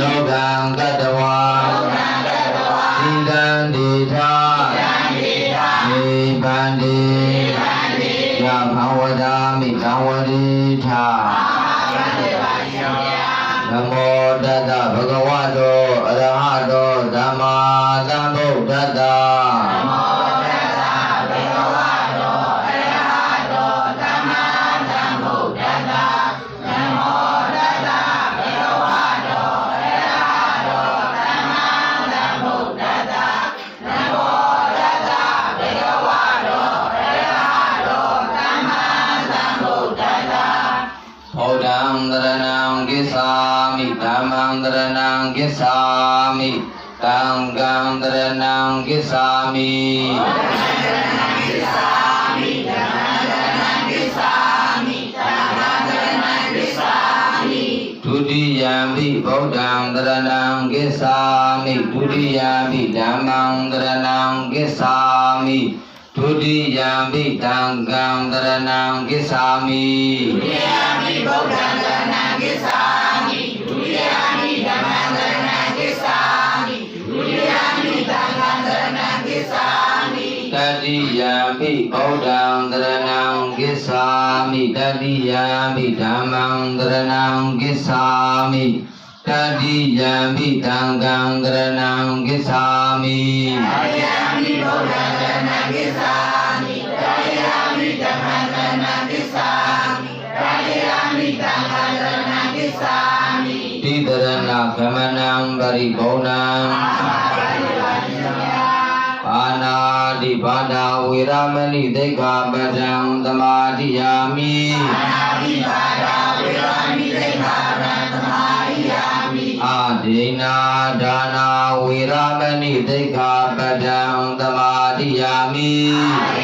လောကံကတ္တဝါသီတံဒေထာနိဗ္ဗာန်တိယဘဝဒာမိသံဝတိထာနမောတတ္တဗုဒ္ဓဝါတောအရဟတောသမ္မာသမ္ဗုဒ္ဓတ္တတရဏံကိသာမိသံဃံတရဏံကိသာမိဒုတိယံပိဗုဒ္ဓံတရဏံကိသာမိဒုတိယံပိဓမ္မံတရဏံကိသာမိဒုတိယံပိသံဃံတရဏံကိသာမိဒုတိယံပိဗုဒ္ဓံတရဏံကိသာမိဒုတိယံပိဓမ္မံတရဏံကိသာမိဒုတိယံပိသံဃံတရဏံကိသာမိတတိယံပိဗုဒ္ဓံတရဏံကိသာမိတတိယံပိဓမ္မံတရဏံကိသာမိတတိယံပိသံဃံတရဏံကိသာမိတတိယံပိဗုဒ္ဓံတရဏံကိသာမိတတိယံပိဓမ္မံတရဏံကိသာမိတတိယံပိသံဃံတရဏံကိသာမိတိတရဏဂမနံပရိဘုံနံပါဏာတိဘာဒဝေရမဏိသိက္ခာပဒံသမာဓိယာမိပါဏာတိဘာဒဝေရမဏိသိက္ခာပဒံသမာဓိယာမိအာဒိနာဒါနာဝေရမဏိသိက္ခာပဒံသမာဓိယာမိအာဒိ